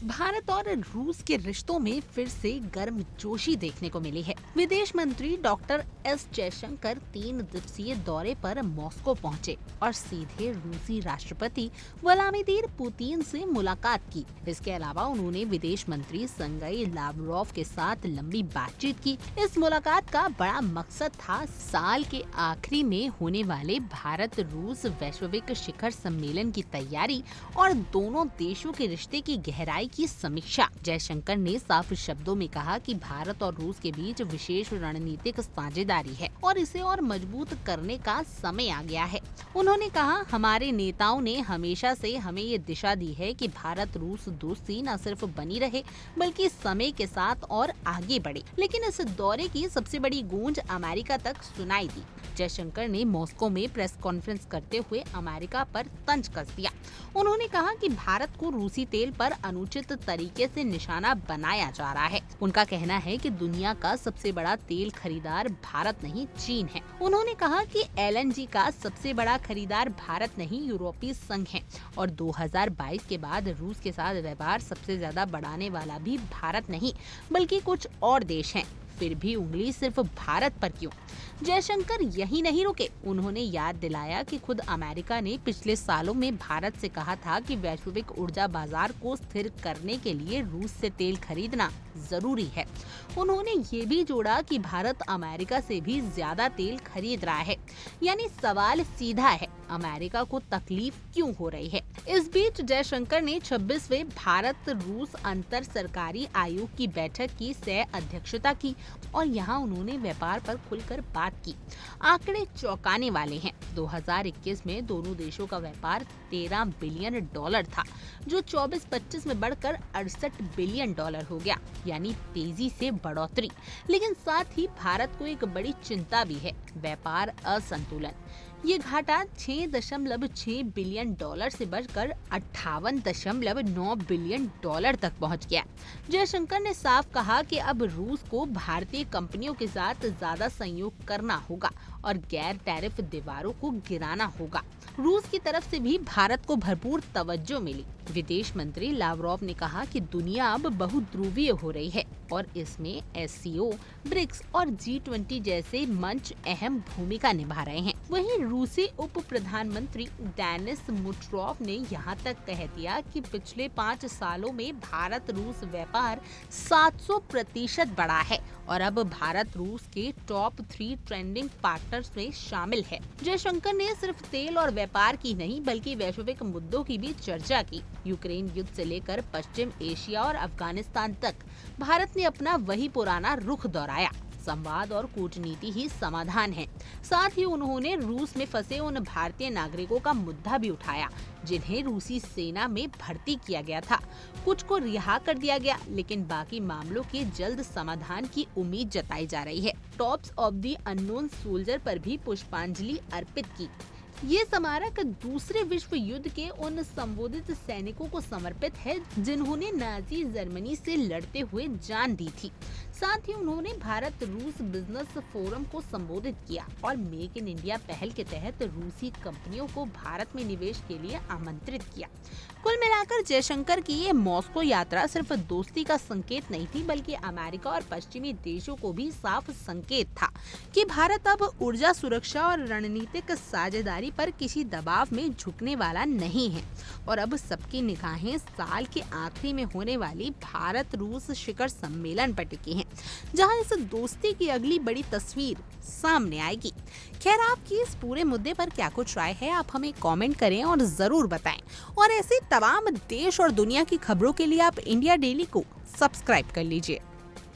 भारत और रूस के रिश्तों में फिर से गर्मजोशी देखने को मिली है। विदेश मंत्री डॉक्टर एस जयशंकर 3 दिवसीय दौरे पर मॉस्को पहुंचे और सीधे रूसी राष्ट्रपति व्लादिमीर पुतिन से मुलाकात की। इसके अलावा उन्होंने विदेश मंत्री सर्गेई लावरोव के साथ लंबी बातचीत की। इस मुलाकात का बड़ा मकसद था साल के आखिरी में होने वाले भारत रूस वैश्विक शिखर सम्मेलन की तैयारी और दोनों देशों के रिश्ते की गहराई की समीक्षा। जयशंकर ने साफ शब्दों में कहा कि भारत और रूस के बीच विशेष रणनीतिक साझेदारी है और इसे और मजबूत करने का समय आ गया है। उन्होंने कहा, हमारे नेताओं ने हमेशा से हमें ये दिशा दी है कि भारत रूस दोस्ती न सिर्फ बनी रहे बल्कि समय के साथ और आगे बढ़े। लेकिन इस दौरे की सबसे बड़ी गूंज अमेरिका तक सुनाई दी। जयशंकर ने मॉस्को में प्रेस कॉन्फ्रेंस करते हुए अमेरिका पर तंज कस दिया। उन्होंने कहा कि भारत को रूसी तेल पर अनुचित तरीके से निशाना बनाया जा रहा है। उनका कहना है कि दुनिया का सबसे बड़ा तेल खरीदार भारत नहीं चीन है। उन्होंने कहा कि एलएनजी का सबसे बड़ा खरीदार भारत नहीं यूरोपीय संघ है और 2022 के बाद रूस के साथ व्यापार सबसे ज्यादा बढ़ाने वाला भी भारत नहीं बल्कि कुछ और देश हैं। फिर भी उंगली सिर्फ भारत पर क्यों? जयशंकर यही नहीं रुके। उन्होंने याद दिलाया कि खुद अमेरिका ने पिछले सालों में भारत से कहा था कि वैश्विक ऊर्जा बाजार को स्थिर करने के लिए रूस से तेल खरीदना जरूरी है। उन्होंने ये भी जोड़ा कि भारत अमेरिका से भी ज्यादा तेल खरीद रहा है। यानी सवाल सीधा है, अमेरिका को तकलीफ क्यों हो रही है? इस बीच जयशंकर ने 26वें भारत रूस अंतर सरकारी आयोग की बैठक की सह अध्यक्षता की और यहाँ उन्होंने व्यापार पर खुलकर बात की। आंकड़े चौंकाने वाले हैं। 2021 में दोनों देशों का व्यापार $13 बिलियन था, जो 24-25 में बढ़कर $68 बिलियन हो गया, यानी तेजी से बढ़ोतरी। लेकिन साथ ही भारत को एक बड़ी चिंता भी है, व्यापार असंतुलन। ये घाटा $6.6 बिलियन से बढ़कर $58.9 बिलियन तक पहुंच गया। जयशंकर ने साफ कहा कि अब रूस को भारतीय कंपनियों के साथ ज्यादा संयोग करना होगा और गैर टैरिफ दीवारों को गिराना होगा। रूस की तरफ से भी भारत को भरपूर तवज्जो मिली। विदेश मंत्री लावरोव ने कहा कि दुनिया अब बहुध्रुवीय हो रही है और इसमें एससीओ, ब्रिक्स और G20 जैसे मंच अहम भूमिका निभा रहे हैं। वहीं रूसी उप प्रधानमंत्री डेनिस मुशर्रफ ने यहाँ तक कह दिया कि पिछले 5 सालों में भारत रूस व्यापार 700% बढ़ा है और अब भारत रूस के टॉप 3 ट्रेंडिंग पार्टनर्स में शामिल है। जयशंकर ने सिर्फ तेल और व्यापार की नहीं बल्कि वैश्विक मुद्दों की भी चर्चा की। यूक्रेन युद्ध से लेकर पश्चिम एशिया और अफगानिस्तान तक भारत ने अपना वही पुराना रुख दोहराया। संवाद और कूटनीति ही समाधान है। साथ ही उन्होंने रूस में फंसे उन भारतीय नागरिकों का मुद्दा भी उठाया जिन्हें रूसी सेना में भर्ती किया गया था। कुछ को रिहा कर दिया गया, लेकिन बाकी मामलों के जल्द समाधान की उम्मीद जताई जा रही है। Tops of the unknown soldier पर भी पुष्पांजलि अर्पित की। ये स्मारक दूसरे विश्व युद्ध के उन संबोधित सैनिकों को समर्पित है जिन्होंने नाजी जर्मनी से लड़ते हुए जान दी थी। साथ ही उन्होंने भारत रूस बिजनेस फोरम को संबोधित किया और मेक इन इंडिया पहल के तहत रूसी कंपनियों को भारत में निवेश के लिए आमंत्रित किया। कुल मिलाकर जयशंकर की ये मॉस्को यात्रा सिर्फ दोस्ती का संकेत नहीं थी बल्कि अमेरिका और पश्चिमी देशों को भी साफ संकेत था कि भारत अब ऊर्जा सुरक्षा और रणनीतिक साझेदारी पर किसी दबाव में झुकने वाला नहीं है और अब सबकी निगाहें साल के आखिरी में होने वाली भारत रूस शिखर सम्मेलन पर टिकी हैं, जहां इस दोस्ती की अगली बड़ी तस्वीर सामने आएगी। खैर, आपकी इस पूरे मुद्दे पर क्या कुछ राय है, आप हमें कमेंट करें और जरूर बताएं। और ऐसे तमाम देश और दुनिया की खबरों के लिए आप इंडिया डेली को सब्सक्राइब कर लीजिए।